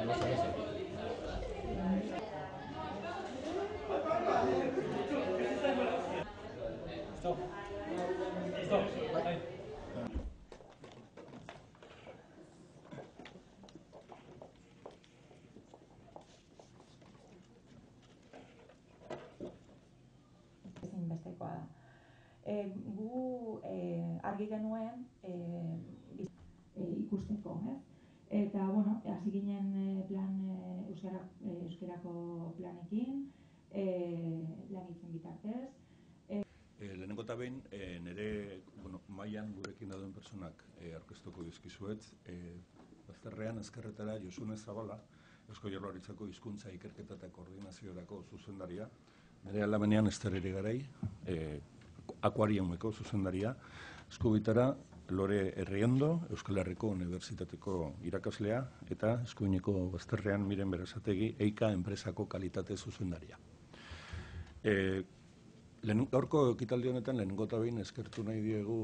Ezinbestekoa da. Gu argi genuen ikusteko, ez? Eta, bueno, hasi ginen plan euskerako planekin, lan itzen bitartez. Lehenengo eta behin, nire mailan gurekin dauden personak aurkeztuko dizkizuet. Bazterrean ezkerretara Josune Zabala, Eusko Jaurlaritzako Hizkuntza Ikerketa eta Koordinaziorako zuzendaria. Nire alamenean Ester Irigaray, Akuariumeko zuzendaria. Eskubitara Lore Herriondo, Euskal Herriko Unibertsitateko irakaslea, eta eskuineko bazterrean Miren Berazategi, EIKA enpresako kalitate zuzendaria. Gaurko ekitaldi honetan lehenengo eta behin eskertu nahi diegu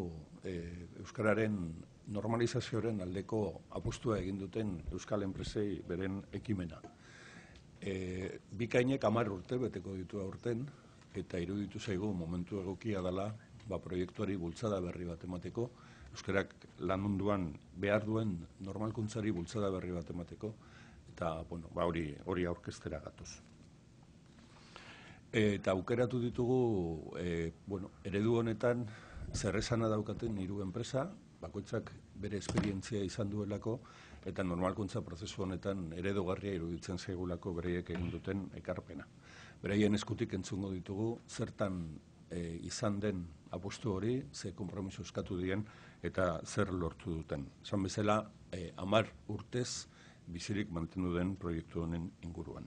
euskararen normalizazioaren aldeko apustua egin duten euskal enpresei beren ekimena. Bikainek 10 urte beteko ditu aurten, eta iruditu zaigu momentu egokia dela proiektuari bultzada berri bat emateko, euskarak lan munduan behar duen normalkuntzari bultzada berri bat emateko, eta hori aurkeztera gatoz. Eta aukeratu ditugu, eredu honetan zerresana daukaten 3 enpresa, bakoitzak bere esperientzia izan duelako, eta normalkuntza prozesu honetan eredugarria iruditzen zaigulako bereiek egin duten ekarpena. Bereien eskutik entzungo ditugu, zertan izan den apustu hori, ze konpromiso eskatu dien, eta zer lortu duten. Esan bezala, 10 urtez bizirik mantendu den proiektu honen inguruan.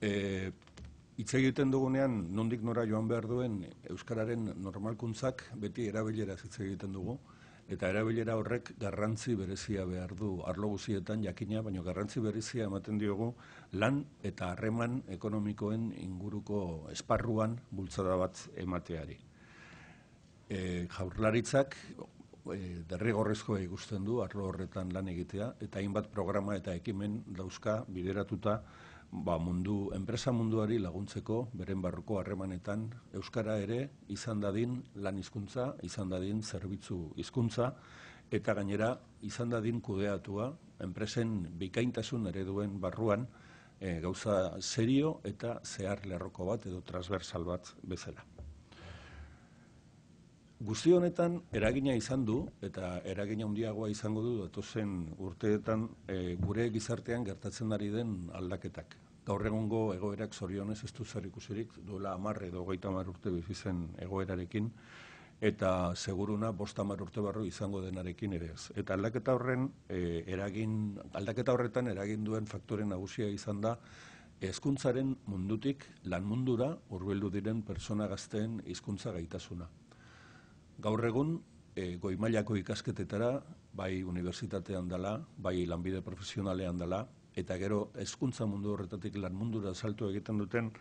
Hitz egiten dugunean, nondik nora joan behar duen euskararen normalkuntzak beti erabileraz hitz egiten dugu, eta erabilera horrek garrantzi berezia behar du arlo guztietan jakina, baina garrantzi berezia ematen diogu lan eta harreman ekonomikoen inguruko esparruan bultzada bat emateari. Jaurlaritzak derrigorrezkoa ikusten du arlo horretan lan egitea, eta hainbat programa eta ekimen dauzka bideratuta enpresa munduari laguntzeko beren barruko harremanetan euskara ere izan dadin lan hizkuntza, izan dadin zerbitzu hizkuntza, eta gainera izan dadin kudeatua enpresen bikaintasun ereduen barruan gauza serio eta zehar lerroko bat edo transversal bat bezala. Guzti honetan eragina izan du, eta eragina handiagoa izango du datozen urteetan gure gizartean gertatzen ari den aldaketak. Gaur egungo egoerak zorionez ez du zer ikusirik, duela 10 edo 30 urte bizi zen egoerarekin, eta seguruna 5-10 urte barru izango denarekin ere ez. Eta aldaketa horretan eragin duen faktore nagusia izan da hezkuntzaren mundutik lan mundura hurbildu diren pertsona gazteen hizkuntza gaitasuna. Gaur egun, goi mailako ikasketetara, bai unibertsitatean dela, bai lanbide profesionalean dela, eta gero hezkuntza mundu horretatik lan mundura salto egiten duten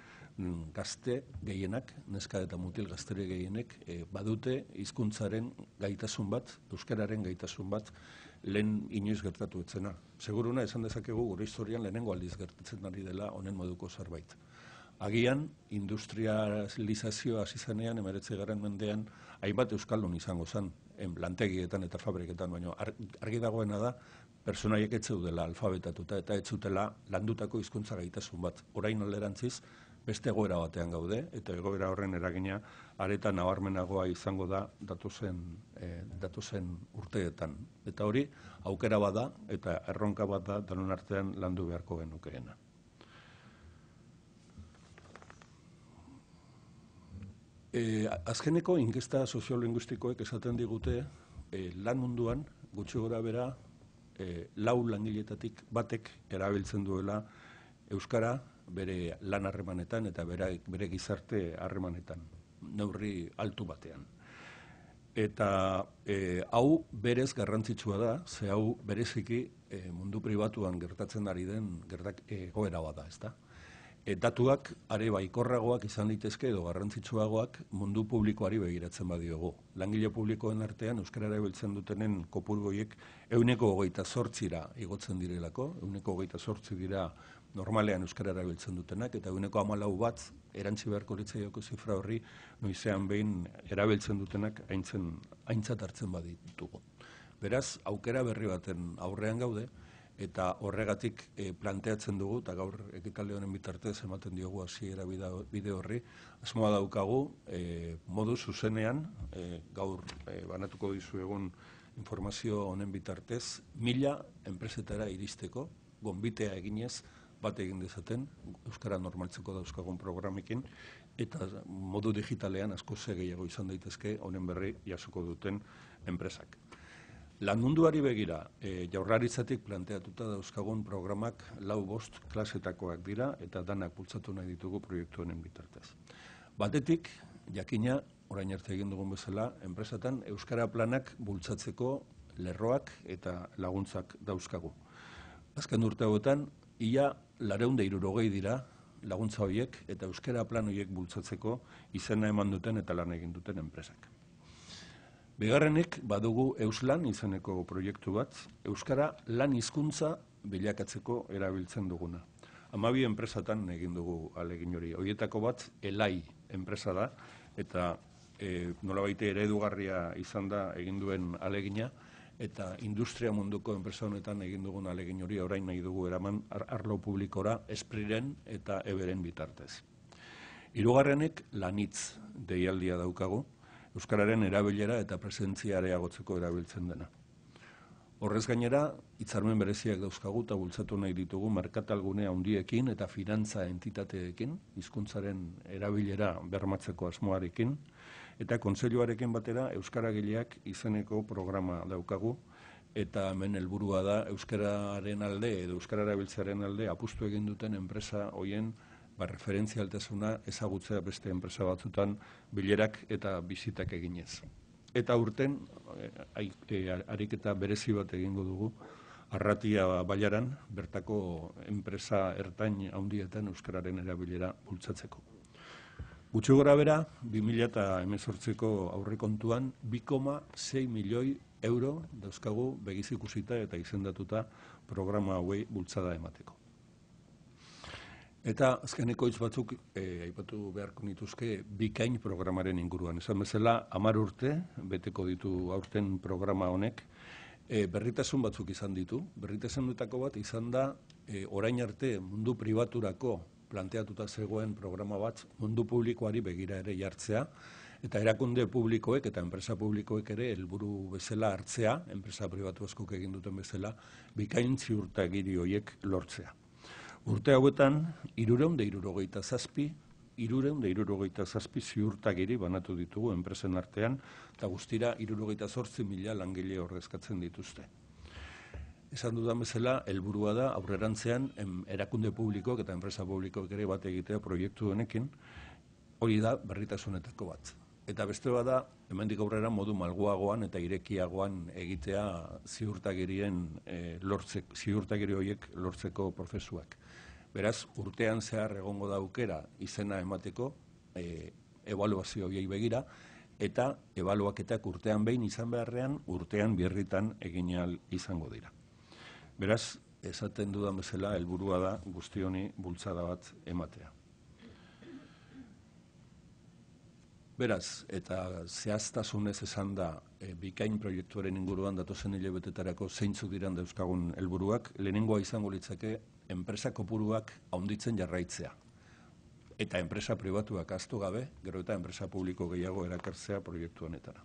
gazte gehienak, neska eta mutil gaztere gehienek, badute hizkuntzaren gaitasun bat, euskararen gaitasun bat, lehen inoiz gertatu etzena. Seguruna esan dezakegu gure historian lehenengo aldiz gertatzen ari dela honen moduko zerbait. Agian, industrializazioa hasi zenean, 19. mendean, hainbat euskaldun izango zen, lantegietan eta fabriketan, baina argi dagoena da, pertsonaiek ez zeudela alfabetatuta eta ez zutela landutako hizkuntza gaitasun bat. Orain alderantziz, beste egoera batean gaude, eta egoera horren eragina areta nabarmenagoa izango da datozen urteetan. Eta hori, aukera bada eta erronka bat da danon artean landu beharko genukeena. Azkeneko inkesta soziolinguistikoek esaten digute lan munduan gutxi gora bera 4 langiletatik batek erabiltzen duela euskara bere lan harremanetan eta bere gizarte harremanetan, neurri altu batean. Eta hau berez garrantzitsua da, ze hau bereziki mundu pribatuan gertatzen ari den egoera bada, ezta? Datuak are baikorragoak izan daitezke edo garrantzitsuagoak mundu publikoari begiratzen badiogu. Langile publikoen artean euskarara erabiltzen dutenen kopuru horiek 28%ra igotzen direlako, 28% dira normalean euskarara erabiltzen dutenak, eta 14% erantzi beharko litzaieke zifra horri noizean behin erabiltzen dutenak aintzat hartzen baditugu. Beraz, aukera berri baten aurrean gaude, eta horregatik planteatzen dugu, eta gaur ekitaldi honen bitartez ematen diogu hasiera bide horri, asmoa daukagu modu zuzenean, gaur banatuko dizuegun informazio honen bitartez, 1000 enpresetara iristeko, gonbitea eginez, bat egin dezaten, euskara normaltzeko dauzkagun programikin, eta modu digitalean askoz gehiago izan daitezke honen berri jasoko duten enpresak. Lan munduari begira, Jaurlaritzatik planteatuta dauzkagun programak 4-5 klasetakoak dira eta danak bultzatu nahi ditugu proiektu honen bitartez. Batetik, jakina, orain arte egin dugun bezala, enpresatan euskara planak bultzatzeko lerroak eta laguntzak dauzkagu. Azken urte hauetan, ia 460 dira laguntza horiek eta euskara plan horiek bultzatzeko izena eman duten eta lan egin duten enpresak. Bigarrenik, badugu Euslan izeneko proiektu bat, euskara lan hizkuntza bilakatzeko erabiltzen duguna. 12 enpresatan egin dugu ahalegin hori. Horietako bat, Elai enpresa da, eta nolabait eredugarria izan da egin duen ahalegina, eta industria munduko enpresa honetan egin dugun ahalegin hori orain nahi dugu eraman arlo publikora Espriren eta Eberen bitartez. Hirugarrenik, Lanitz deialdia daukagu, euskararen erabilera eta presentzia areagotzeko erabiltzen dena. Horrez gainera, hitzarmen bereziak dauzkagu eta bultzatu nahi ditugu merkatalgune handiekin eta finantza entitateekin, hizkuntzaren erabilera bermatzeko asmoarekin, eta kontseiluarekin batera euskaragileak izeneko programa daukagu, eta hemen helburua da euskararen alde edo euskara erabiltzearen alde apustu egin duten enpresa hoien referentzialtasuna ezagutzea beste enpresa batzutan bilerak eta bizitak eginez. Eta urten, ariketa berezi bat egingo dugu, Arratia Bailaran, bertako enpresa ertain handietan euskararen erabilera bultzatzeko. Gutxi gorabehera, 2018ko aurrekontuan 2,6 milioi euro dauzkagu begiz ikusita eta izendatuta programa hauei bultzada emateko. Eta azkeneko hitz batzuk aipatu beharko nituzke bikain programaren inguruan. Esan bezala, 10 urte beteko ditu aurten programa honek, berritasun batzuk izan ditu. Berritasunetako bat izan da orain arte mundu pribaturako planteatuta zegoen programa bat mundu publikoari begira ere jartzea, eta erakunde publikoek eta enpresa publikoek ere helburu bezala hartzea, enpresa pribatu askok egin duten bezala, bikain ziurtagiri horiek lortzea. Urte hauetan, 367 ziurtagiri banatu ditugu enpresen artean, eta guztira 68.000 langile ordezkatzen dituzte. Esan dudan bezala, helburua da aurrerantzean erakunde publikoak eta enpresa publikoak ere bat egitea proiektu honekin, hori da berritasunetako bat. Eta beste bada, hemendik aurrera modu malguagoan eta irekiagoan egitea ziurtagiri horiek lortzeko prozesuak. Beraz, urtean zehar egongo da aukera izena emateko, ebaluazio horiei begira, eta ebaluaketak urtean behin izan beharrean, urtean birritan egin ahal izango dira. Beraz, esaten dudan bezala, helburua da guzti honi bultzada bat ematea. Beraz, eta zehaztasunez esan da bikain proiektuaren inguruan datozen hilabetetarako zeintzuk diran dauzkagun helburuak, lehenengoa izango litzake enpresa kopuruak handitzen jarraitzea. Eta enpresa pribatuak ahaztu gabe, gero eta enpresa publiko gehiago erakartzea proiektu honetara.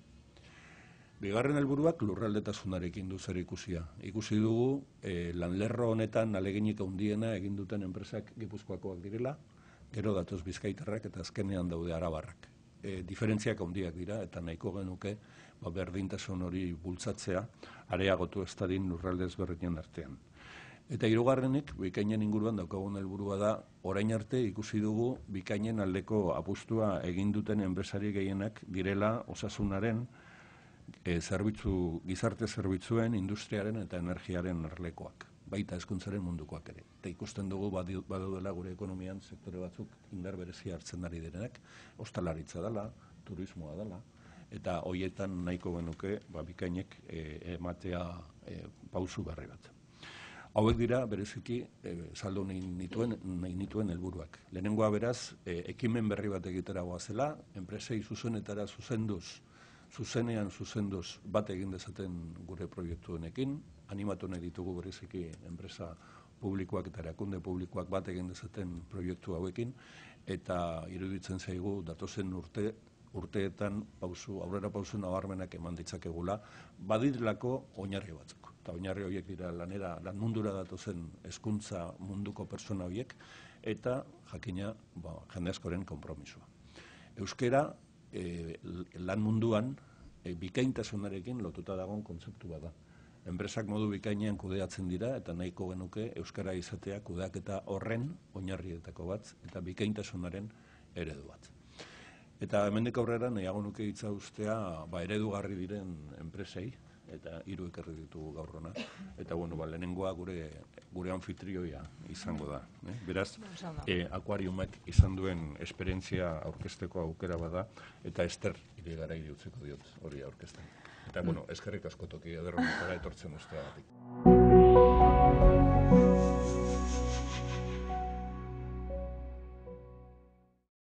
Bigarren helburuak lurraldetasunarekin du zer ikusia. Ikusi dugu lanlerro honetan ahaleginik handiena egin duten enpresak Gipuzkoakoak direla, gero datoz Bizkaitarrak eta azkenean daude Arabarrak. Diferentziak handiak dira eta nahiko genuke berdintasun hori bultzatzea areagotu ez dadin lurralde ezberdinen artean. Eta hirugarrenik, bikainen inguruan daukagun helburua da, orain arte ikusi dugu bikainen aldeko apustua egin duten enpresari gehienak direla osasunaren, gizarte zerbitzuen, industriaren eta energiaren arlekoak. baita hezkuntzaren mundukoak ere. Eta ikusten dugu badaudela gure ekonomian sektore batzuk indar berezia hartzen ari direnak, ostalaritza dela, turismoa dela, eta hoietan nahiko genuke bikainek ematea pausu berri bat. Hauek dira bereziki saldu nahi nituen helburuak. Lehenengoa beraz, ekimen berri bat egitera goazela, enpresei zuzenetara zuzenean zuzenduz bat egin dezaten gure proiektu honekin, animatu nahi ditugu bereziki enpresa publikoak eta erakunde publikoak bat egin dezaten proiektu hauekin, eta iruditzen zaigu datozen urteetan aurrera pausu nabarmenak eman ditzakegula, badirlako oinarri batzuk. Eta oinarri horiek dira lan mundura datozen hezkuntza munduko pertsona horiek, eta jakina jende askoren konpromisoa. Euskara lan munduan bikaintasunarekin lotuta dagoen kontzeptu bat da. Enpresak modu bikainean kudeatzen dira, eta nahiko genuke euskara izatea kudeaketa horren oinarrietako bat, eta bikaintasunaren eredu bat. Eta hemendik aurrera nahiago nuke hitza ustea eredugarri diren enpresei, eta 3 ekarri ditugu gaur hona. Eta lehenengoa gure anfitrioia izango da. Beraz, akuariumak izan duen esperientzia aurkezteko aukera bada, eta Ester Irigarai utziko diot hori aurkezten. Eta eskerrik asko toki ederronetara etortzen usteagatik.